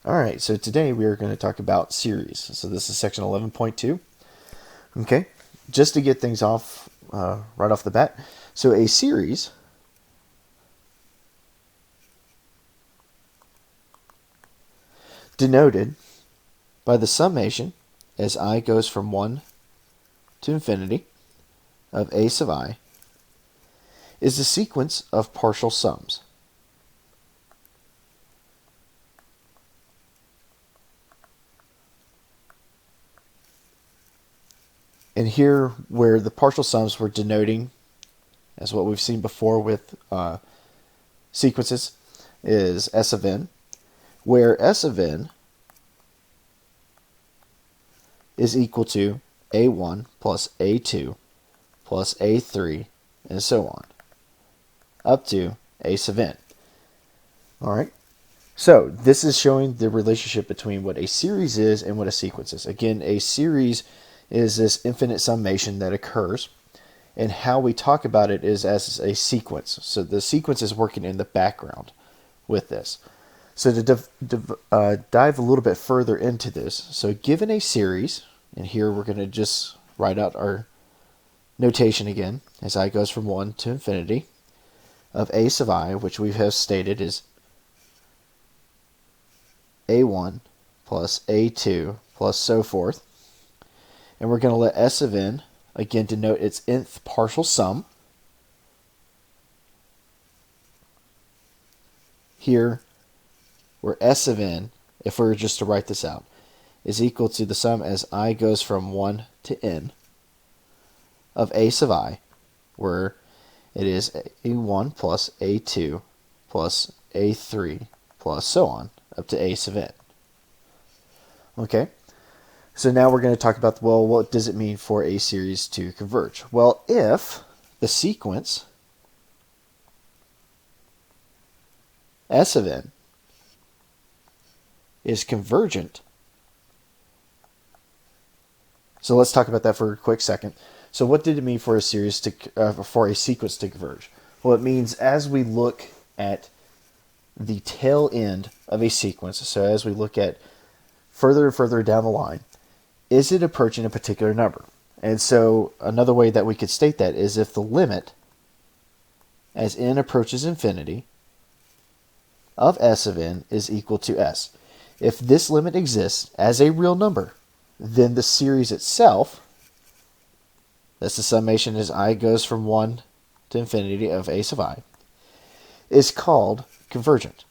Alright, so today we are going to talk about series. So this is section 11.2. Okay, just to get things off right off the bat. So a series denoted by the summation as I goes from 1 to infinity of a sub I is a sequence of partial sums. And here, where the partial sums were denoting, as what we've seen before with sequences, is S of n, where S of n is equal to A1 plus A2 plus A3, and so on, up to A sub n. Alright, so this is showing the relationship between what a series is and what a sequence is. Again, a series is this infinite summation that occurs, and how we talk about it is as a sequence. So the sequence is working in the background with this. So to dive a little bit further into this, so given a series, and here we're going to just write out our notation again, as I goes from 1 to infinity, of a sub I, which we have stated is A1 plus A2 plus so forth. And we're going to let S of n, again, denote its nth partial sum. Here, where S of n, if we were just to write this out, is equal to the sum as I goes from 1 to n of a sub I, where it is A1 plus A2 plus A3 plus so on, up to a sub n. Okay? So now we're going to talk about, well, what does it mean for a series to converge? Well, if the sequence S of n is convergent, so let's talk about that for a quick second. So what did it mean for a series for a sequence to converge? Well, it means as we look at the tail end of a sequence, so as we look at further and further down the line, is it approaching a particular number? And so another way that we could state that is if the limit as n approaches infinity of S of n is equal to S. If this limit exists as a real number, then the series itself, that's the summation as I goes from 1 to infinity of a sub I, is called convergent.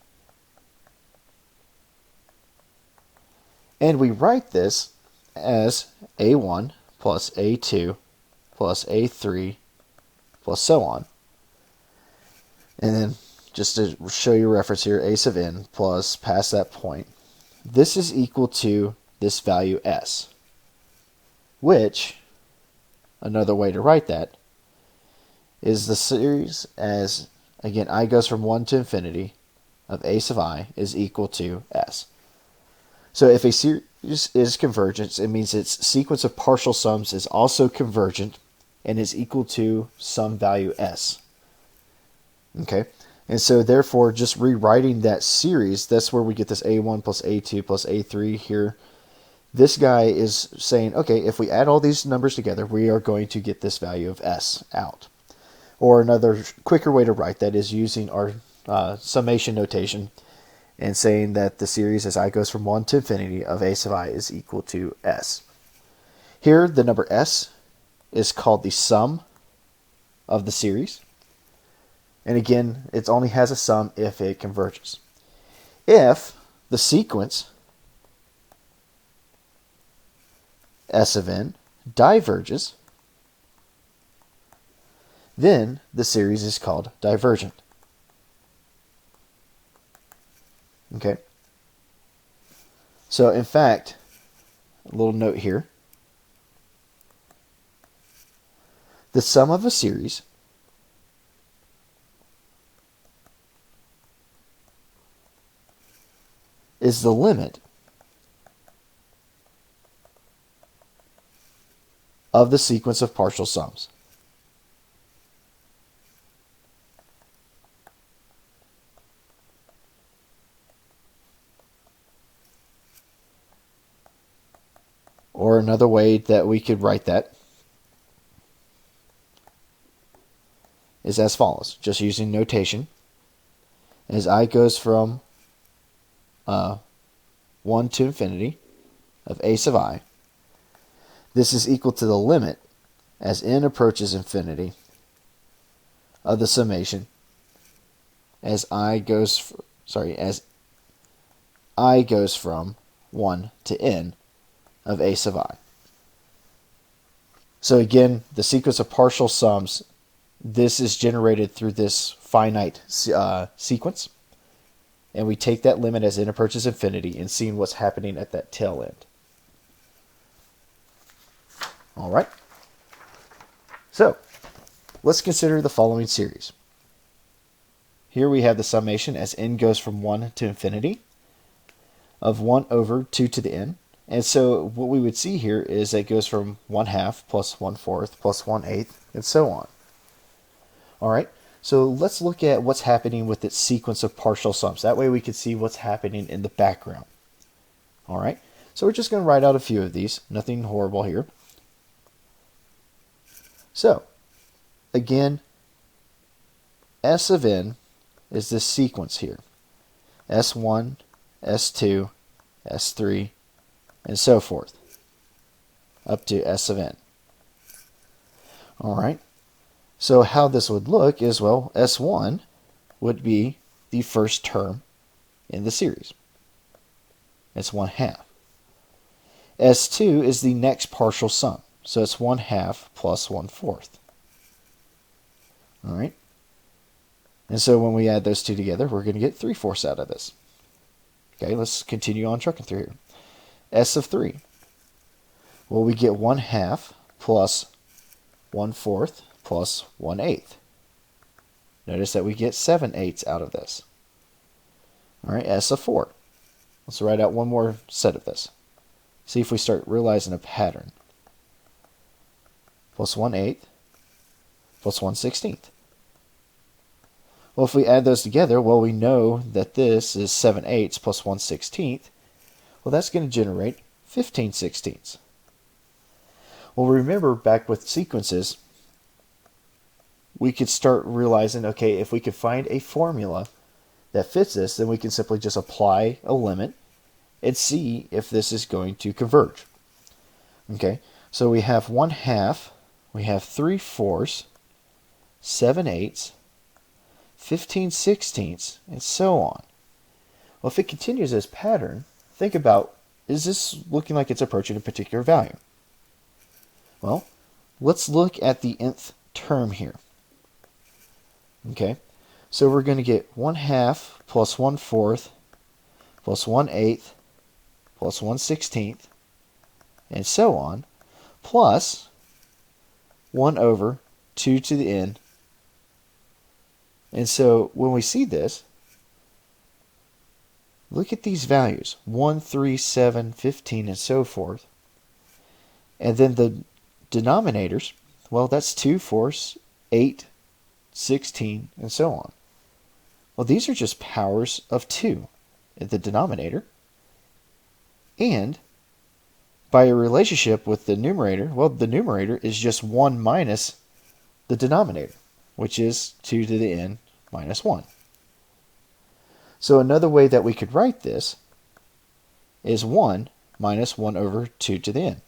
And we write this as A1 plus A2 plus A3 plus so on. And then, just to show you a reference here, a sub n plus past that point. This is equal to this value S, which, another way to write that, is the series as, again, I goes from 1 to infinity of a sub I is equal to S. So if a series is convergent, it means its sequence of partial sums is also convergent and is equal to some value S. Okay? And so therefore, just rewriting that series, that's where we get this A1 plus A2 plus A3 here. This guy is saying, okay, if we add all these numbers together, we are going to get this value of S out. Or another quicker way to write that is using our summation notation and saying that the series as I goes from 1 to infinity of a sub I is equal to S. Here, the number S is called the sum of the series. And again, it only has a sum if it converges. If the sequence S of n diverges, then the series is called divergent. Okay? So in fact, a little note here. The sum of a series is the limit of the sequence of partial sums. Or another way that we could write that is as follows, just using notation. As I goes from 1 to infinity of a sub I, this is equal to the limit as n approaches infinity of the summation as I goes from 1 to n of a sub I. So again, the sequence of partial sums, this is generated through this finite sequence, and we take that limit as n approaches infinity and seeing what's happening at that tail end. All right. So let's consider the following series. Here we have the summation as n goes from 1 to infinity of 1 over 2 to the n. And so what we would see here is that it goes from 1/2 plus 1/4 plus 1/8 and so on. All right. So let's look at what's happening with its sequence of partial sums. That way we can see what's happening in the background. All right. So we're just going to write out a few of these. Nothing horrible here. So again, S of n is this sequence here. S1, S2, S3, and so forth, up to S of n. All right. So how this would look is, well, S1 would be the first term in the series. It's 1/2. S2 is the next partial sum. So it's 1/2 plus 1/4. All right. And so when we add those two together, we're going to get 3/4 out of this. Okay, let's continue on trucking through here. S of 3. Well, we get 1/2 plus 1/4 plus 1/8. Notice that we get 7/8 out of this. All right, S of 4. Let's write out one more set of this. See if we start realizing a pattern. Plus 1/8 plus 1/16. Well, if we add those together, well, we know that this is 7/8 plus 1/16. Well, that's going to generate 15/16. Well, remember back with sequences, we could start realizing, okay, if we could find a formula that fits this, then we can simply just apply a limit and see if this is going to converge. Okay, so we have 1/2, we have 3/4, 7/8, 15/16, and so on. Well, if it continues this pattern, think about, is this looking like it's approaching a particular value? Well, let's look at the nth term here. Okay, so we're going to get 1/2 plus 1/4 plus 1/8 plus 1/16, and so on, plus 1 over 2 to the n. And so when we see this, look at these values, 1, 3, 7, 15, and so forth. And then the denominators, well, that's 2, 4, 8, 16, and so on. Well, these are just powers of 2 in the denominator. And by a relationship with the numerator, well, the numerator is just 1 minus the denominator, which is 2 to the n minus 1. So another way that we could write this is 1 minus 1 over 2 to the n.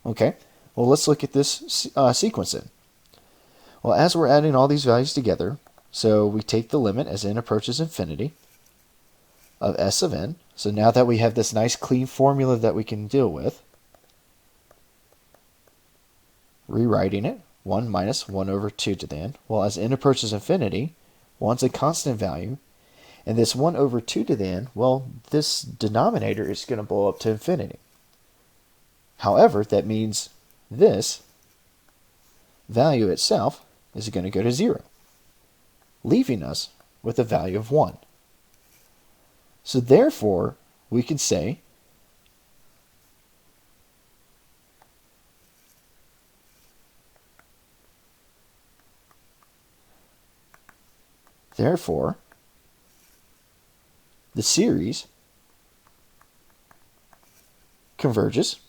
Okay, well, let's look at this sequence then. Well, as we're adding all these values together, so we take the limit as n approaches infinity of S of n. So now that we have this nice clean formula that we can deal with, rewriting it, 1 minus 1 over 2 to the n. Well, as n approaches infinity, 1's a constant value, and this 1 over 2 to the n, well, this denominator is going to blow up to infinity. However, that means this value itself is going to go to 0, leaving us with a value of 1. So therefore, we can say therefore, the series converges,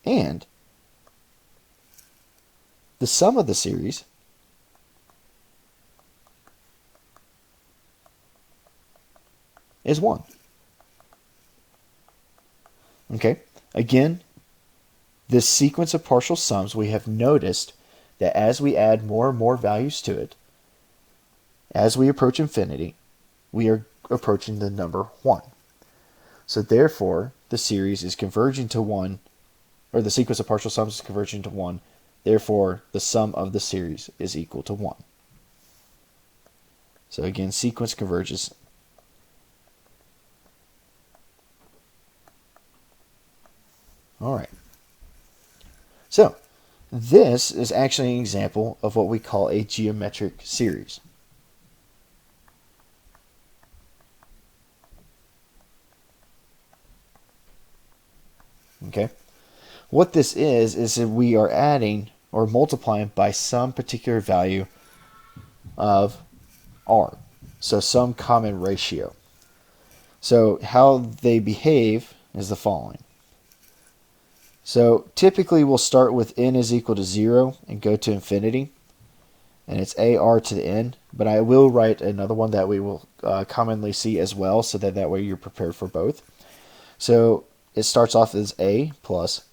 and the sum of the series is 1. Okay, again, this sequence of partial sums, we have noticed that as we add more and more values to it, as we approach infinity, we are approaching the number 1. So therefore, the series is converging to 1, or the sequence of partial sums is converging to 1. Therefore, the sum of the series is equal to 1. So again, sequence converges. All right. So this is actually an example of what we call a geometric series. Okay. What this is that we are adding or multiplying by some particular value of r. So some common ratio. So how they behave is the following. So typically we'll start with n is equal to 0 and go to infinity. And it's ar to the n. But I will write another one that we will commonly see as well, so that way you're prepared for both. So it starts off as a plus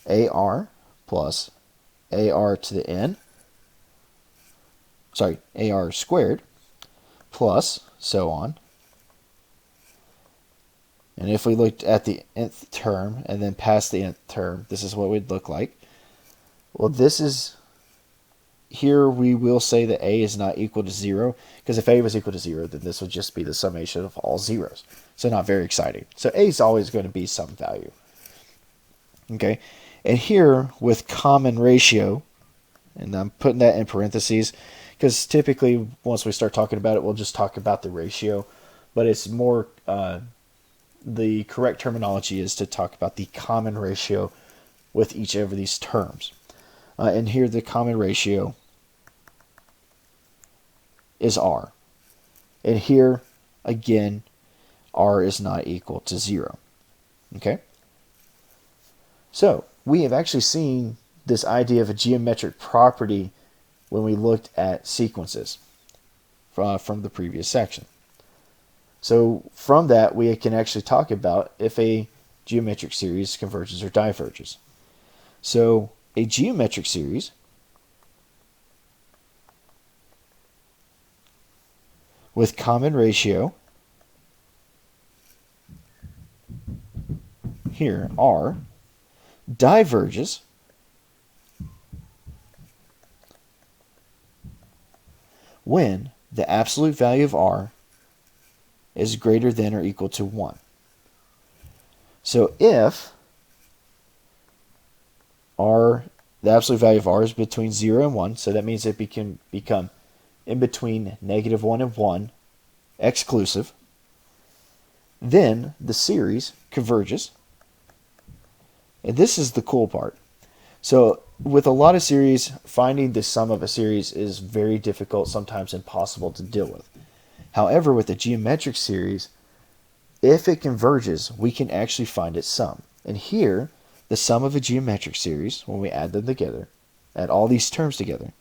ar plus ar to the n. Sorry, ar squared plus so on. And if we looked at the nth term and then past the nth term, this is what it would look like. Well, this is, here we will say that a is not equal to 0, because if a was equal to 0, then this would just be the summation of all zeros. So not very exciting. So a is always going to be some value. Okay, and here with common ratio, and I'm putting that in parentheses, because typically once we start talking about it, we'll just talk about the ratio, but it's more, the correct terminology is to talk about the common ratio with each of these terms. And here the common ratio is r. And here, again, r is not equal to 0. Okay? So, we have actually seen this idea of a geometric property when we looked at sequences from the previous section. So from that, we can actually talk about if a geometric series converges or diverges. So a geometric series with common ratio, here r, diverges when the absolute value of r is greater than or equal to 1. So if r, the absolute value of r is between 0 and 1, so that means it can become in between -1 and 1, exclusive, then the series converges. And this is the cool part. So with a lot of series, finding the sum of a series is very difficult, sometimes impossible to deal with. However, with a geometric series, if it converges, we can actually find its sum. And here, the sum of a geometric series, when we add them together, add all these terms together,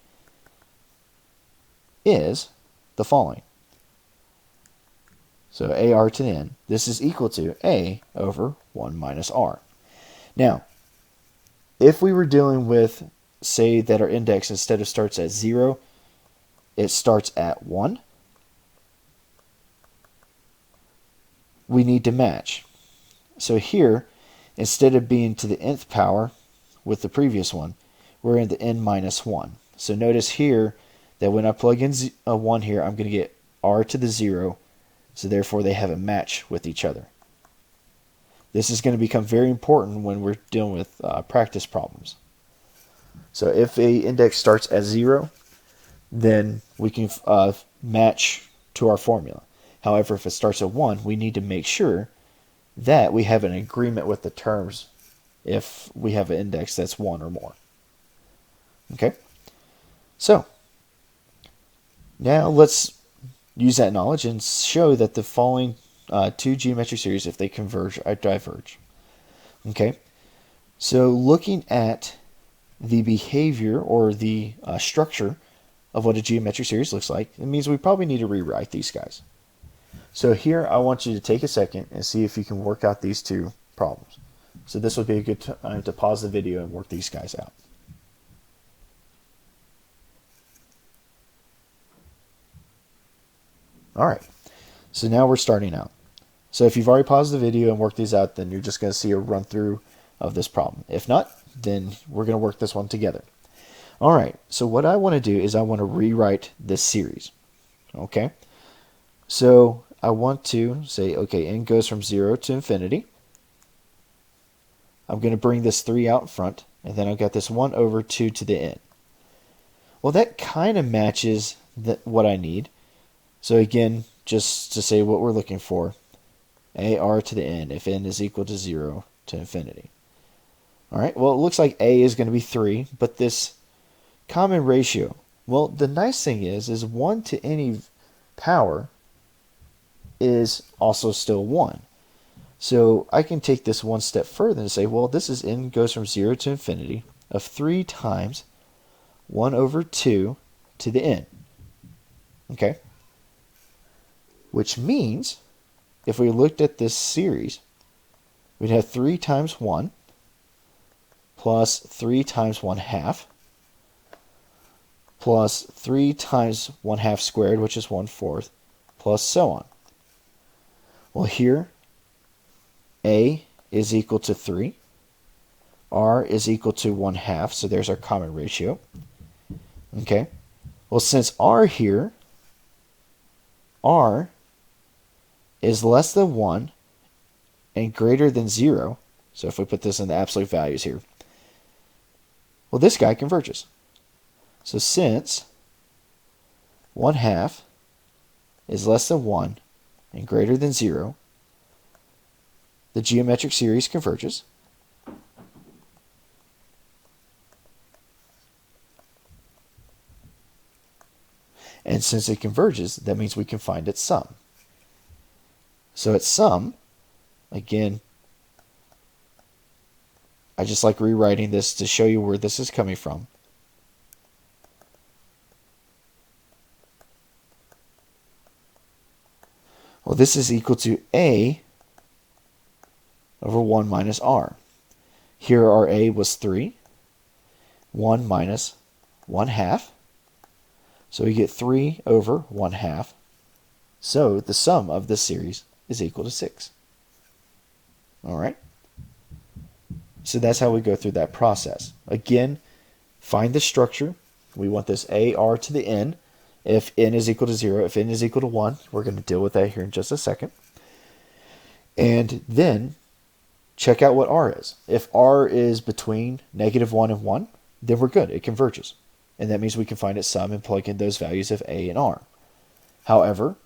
is the following. So ar to the n, this is equal to a over 1 minus r. Now, if we were dealing with, say that our index instead of starts at 0, it starts at 1, we need to match. So here, instead of being to the nth power with the previous one, we're in the n minus 1. So notice here that when I plug in a 1 here, I'm going to get r to the 0, so therefore they have a match with each other. This is going to become very important when we're dealing with practice problems. So if a index starts at 0, then we can match to our formula. However, if it starts at 1, we need to make sure that we have an agreement with the terms if we have an index that's 1 or more. Okay? So, now let's use that knowledge and show that the following two geometric series if they converge or diverge. Okay, so looking at the behavior or the structure of what a geometric series looks like, it means we probably need to rewrite these guys. So here I want you to take a second and see if you can work out these two problems. So this would be a good time to pause the video and work these guys out. All right, so now we're starting out. So if you've already paused the video and worked these out, then you're just going to see a run through of this problem. If not, then we're going to work this one together. All right, so what I want to do is I want to rewrite this series. Okay, so I want to say, okay, n goes from 0 to infinity. I'm going to bring this 3 out in front, and then I've got this 1 over 2 to the n. Well, that kind of matches what I need. So again, just to say what we're looking for, AR to the n, if n is equal to 0 to infinity. All right, well, it looks like A is going to be 3, but this common ratio, well, the nice thing is 1 to any power is also still 1. So I can take this one step further and say, well, this is n goes from 0 to infinity of 3 times 1 over 2 to the n. Okay? Which means, if we looked at this series, we'd have 3 times 1 plus 3 times 1/2 plus 3 times 1/2 squared, which is 1/4, plus so on. Well, here, A is equal to 3. R is equal to 1/2, so there's our common ratio. Okay. Well, since R here, R is less than 1 and greater than 0, so if we put this in the absolute values here, well, this guy converges. So since 1/2 is less than 1 and greater than 0, the geometric series converges. And since it converges, that means we can find its sum. So its sum, again, I just like rewriting this to show you where this is coming from. Well, this is equal to A over 1 minus R. Here our A was 3. 1 minus 1/2. So we get 3 over 1/2. So the sum of this series is equal to 6. All right? So that's how we go through that process. Again, find the structure. We want this AR to the n. If n is equal to 0, if n is equal to 1, we're going to deal with that here in just a second. And then check out what R is. If R is between -1 and 1, then we're good. It converges. And that means we can find its sum and plug in those values of A and R. However,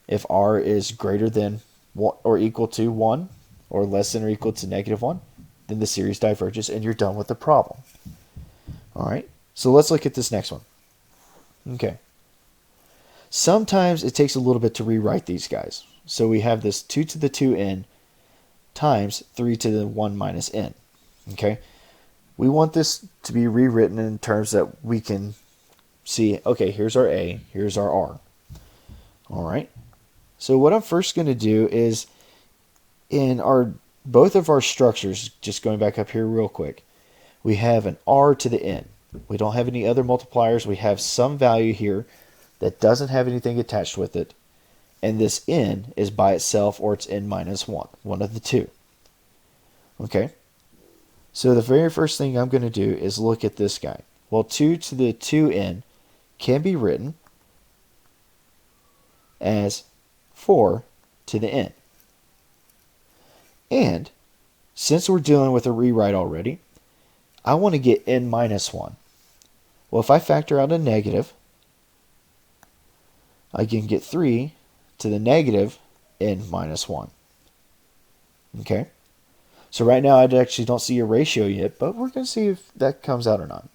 if R is greater than or equal to 1 or less than or equal to -1, then the series diverges and you're done with the problem. All right, so let's look at this next one. Okay. Sometimes it takes a little bit to rewrite these guys. So we have this 2 to the 2n times 3 to the 1 minus n. Okay. We want this to be rewritten in terms that we can see, okay, here's our A, here's our R. All right. So what I'm first going to do is in both of our structures, just going back up here real quick, we have an R to the n. We don't have any other multipliers. We have some value here that doesn't have anything attached with it. And this n is by itself or it's n minus 1, one of the two. Okay. So the very first thing I'm going to do is look at this guy. Well, 2 to the 2n can be written as 4 to the n. And since we're dealing with a rewrite already, I want to get n minus 1. Well, if I factor out a negative, I can get 3 to the negative n minus 1. Okay? So right now I actually don't see a ratio yet, but we're going to see if that comes out or not.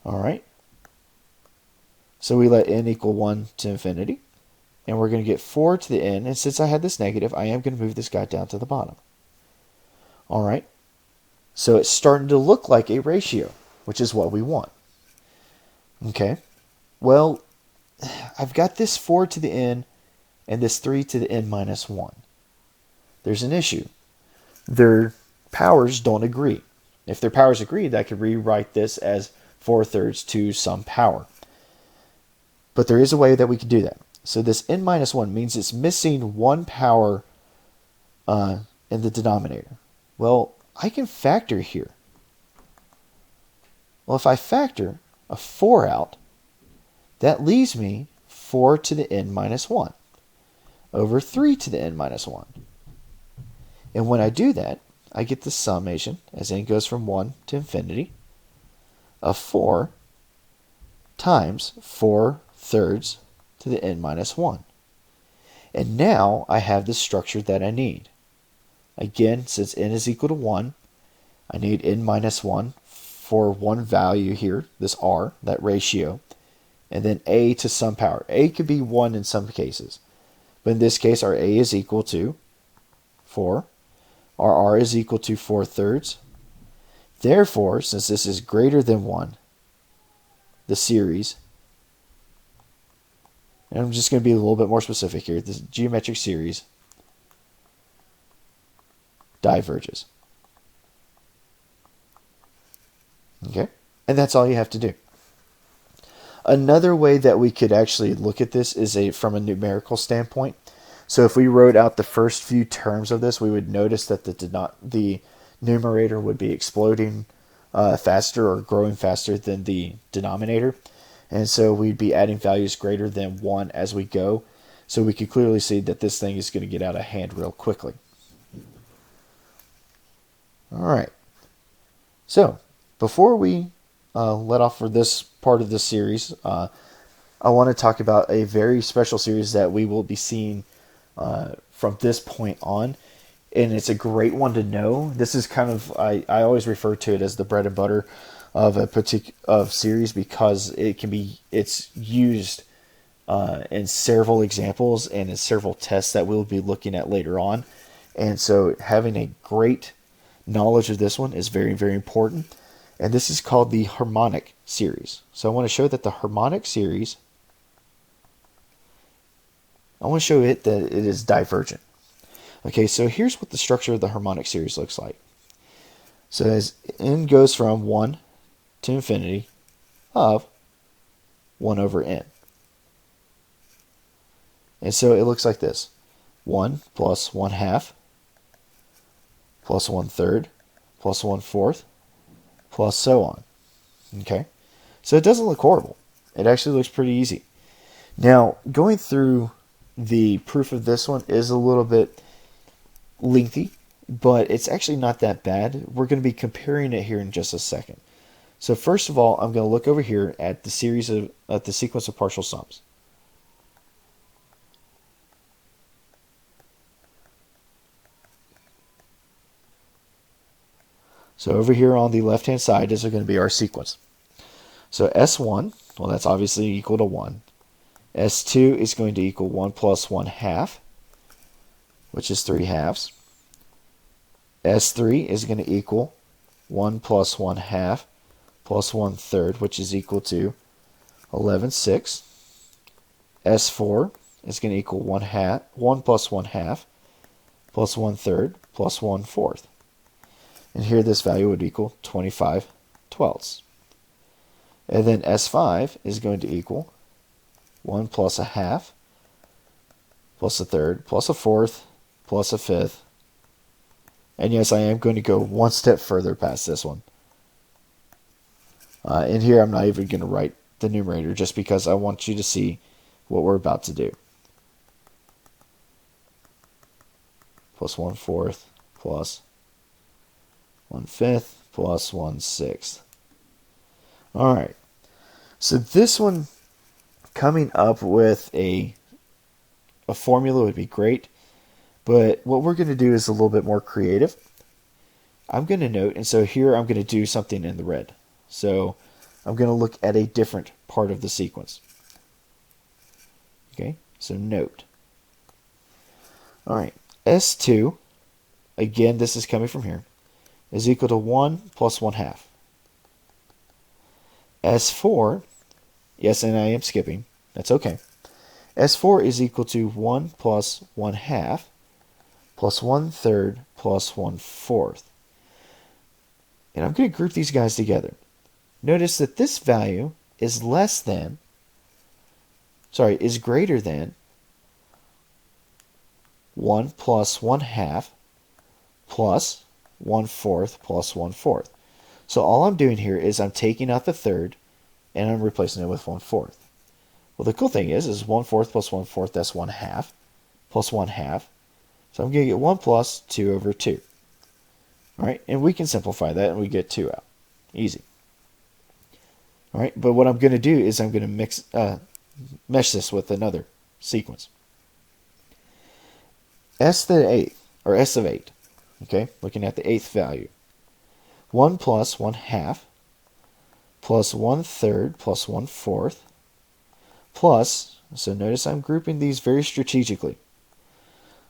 All right. So we let n equal 1 to infinity. and we're going to get 4 to the n, and since I had this negative, I am going to move this guy down to the bottom. All right, so it's starting to look like a ratio, which is what we want. Okay, well, I've got this 4 to the n and this 3 to the n minus 1. There's an issue. Their powers don't agree. If their powers agreed, I could rewrite this as 4/3 to some power. But there is a way that we can do that. So this n minus 1 means it's missing one power in the denominator. Well, I can factor here. Well, if I factor a 4 out, that leaves me 4 to the n minus 1 over 3 to the n minus 1. And when I do that, I get the summation, as n goes from 1 to infinity, of 4 times 4/3 to the n minus 1. And now I have the structure that I need. Again, since n is equal to 1, I need n minus 1 for one value here, this r, that ratio, and then a to some power. A could be 1 in some cases, but in this case our a is equal to 4. Our r is equal to 4/3. Therefore, since this is greater than 1, the series, and I'm just going to be a little bit more specific here, this geometric series diverges. Okay? And that's all you have to do. Another way that we could actually look at this is from a numerical standpoint. So if we wrote out the first few terms of this, we would notice that the numerator would be exploding faster or growing faster than the denominator. And so we'd be adding values greater than 1 as we go. So we could clearly see that this thing is going to get out of hand real quickly. All right. So before we let off for this part of this series, I want to talk about a very special series that we will be seeing from this point on, and it's a great one to know. This is kind of, I always refer to it as the bread and butter of a particular series, because it's used in several examples and in several tests that we'll be looking at later on. And so having a great knowledge of this one is very, very important. And this is called the Harmonic Series. So I want to show that the Harmonic Series, I want to show it that it is divergent. Okay, so here's what the structure of the Harmonic Series looks like. So as n goes from 1 to infinity of 1 over n. And so it looks like this. 1 plus 1/2 plus 1/3 plus 1/4 plus so on. Okay, so it doesn't look horrible. It actually looks pretty easy. Now, going through the proof of this one is a little bit lengthy, but it's actually not that bad. We're going to be comparing it here in just a second. So first of all, I'm going to look over here at the sequence of partial sums. So over here on the left-hand side is going to be our sequence. So S1, well, that's obviously equal to 1. S2 is going to equal 1 plus 1/2, which is 3/2. S3 is going to equal 1 plus 1/2 plus 1/3, which is equal to 11/6. S4 is going to equal 1 plus 1/2 plus 1/3 plus 1/4. And here this value would equal 25/12. And then S5 is going to equal 1 plus 1/2 plus 1/3 plus 1/4 plus 1/5. And yes, I am going to go one step further past this one. And here I'm not even going to write the numerator, just because I want you to see what we're about to do. Plus 1/4 plus 1/5 plus 1/6. All right. So this one, coming up with a formula would be great, but what we're going to do is a little bit more creative. I'm going to note, and so here I'm going to do something in the red. So I'm going to look at a different part of the sequence. Okay, So note. All right, S2, again, this is coming from here, is equal to 1 plus 1/2. S4, yes, and I am skipping. That's okay. S4 is equal to 1 plus 1/2 plus 1/3 plus 1/4. And I'm going to group these guys together. Notice that this value is greater than 1 plus 1/2 plus 1/4 plus 1/4. So all I'm doing here is I'm taking out the third and I'm replacing it with 1/4. Well, the cool thing is 1/4 plus 1/4, that's 1/2 plus 1/2. So I'm going to get 1 plus 2 over 2. All right, and we can simplify that and we get 2 out. Easy. All right, but what I'm going to do is I'm going to mesh this with another sequence. S to the 8th, or S of 8, okay, looking at the 8th value. 1 plus 1/2 plus 1/3 plus 1/4 plus, so notice I'm grouping these very strategically.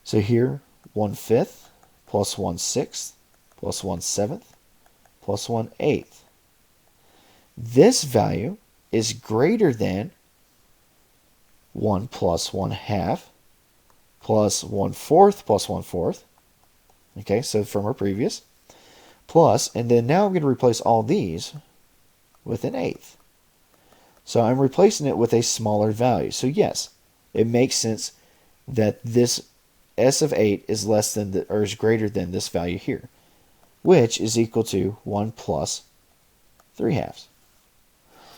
So here, 1/5 plus 1/6 plus 1/7 plus 1/8. This value is greater than 1 plus 1/2 plus 1/4 plus 1/4. Okay, so from our previous. Plus, and then now I'm going to replace all these with an 1/8. So I'm replacing it with a smaller value. So yes, it makes sense that this S of 8 is less than or is greater than this value here, which is equal to 1 plus 3/2.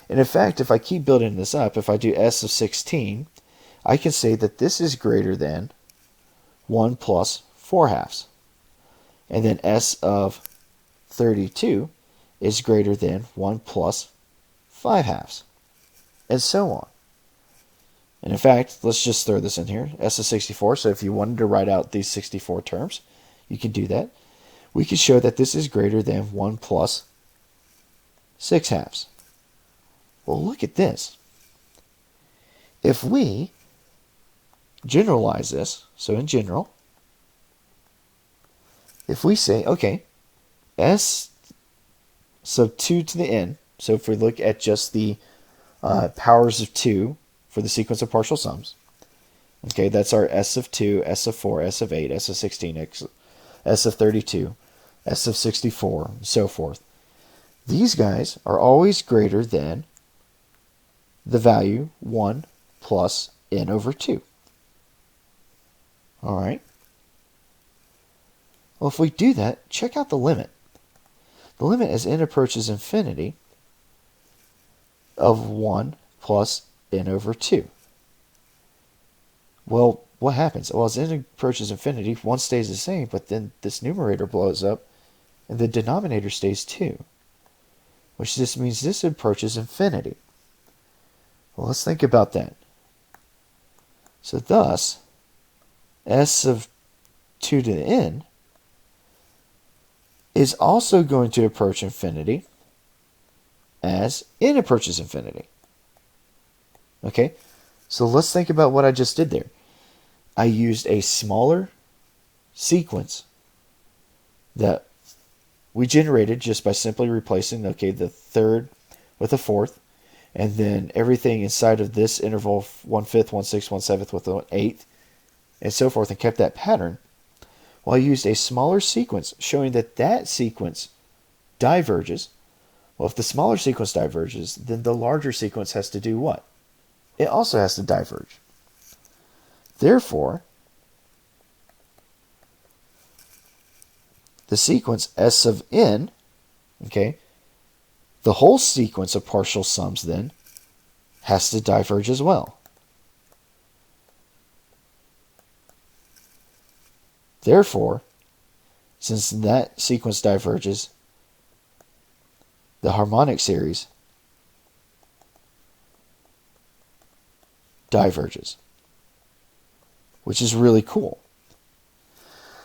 And in fact, if I keep building this up, if I do S of 16, I can say that this is greater than 1 plus 4/2. And then S of 32 is greater than 1 plus 5/2. And so on. And in fact, let's just throw this in here. S of 64, so if you wanted to write out these 64 terms, you can do that. We can show that this is greater than 1 plus 6/2. Well, look at this. If we generalize this, so in general, if we say, okay, S sub 2 to the n, so if we look at just the powers of 2 for the sequence of partial sums, okay, that's our S of 2, S of 4, S of 8, S of 16, S of 32, S of 64, and so forth. These guys are always greater than the value 1 plus n over 2. All right. Well, if we do that, check out the limit. The limit as n approaches infinity of 1 plus n over 2. Well, what happens? Well, as n approaches infinity, 1 stays the same, but then this numerator blows up, and the denominator stays 2, which just means this approaches infinity. Well, let's think about that. So thus, S of 2 to the n is also going to approach infinity as n approaches infinity. Okay, so let's think about what I just did there. I used a smaller sequence that we generated just by simply replacing, okay, the third with a fourth, and then everything inside of this interval, 1/5, 1/6, 1/7 with an 1/8, and so forth, and kept that pattern. Well, I used a smaller sequence showing that that sequence diverges. Well, if the smaller sequence diverges, then the larger sequence has to do what? It also has to diverge. Therefore, the sequence S of n, okay, the whole sequence of partial sums then has to diverge as well. Therefore, since that sequence diverges, the harmonic series diverges, which is really cool.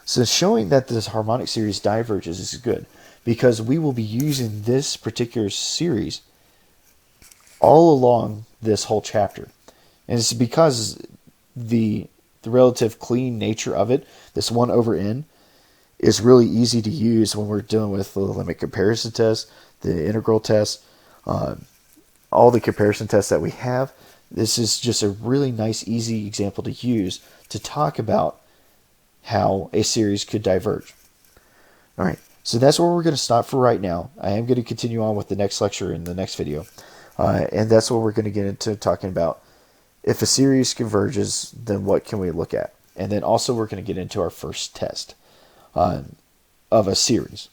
So showing that this harmonic series diverges is good because we will be using this particular series all along this whole chapter. And it's because the relative clean nature of it, this 1 over n is really easy to use when we're dealing with the limit comparison test, the integral test, all the comparison tests that we have. This is just a really nice, easy example to use to talk about how a series could diverge. All right, so that's where we're going to stop for right now. I am going to continue on with the next lecture in the next video. And that's what we're going to get into talking about. If a series converges, then what can we look at? And then also we're going to get into our first test of a series.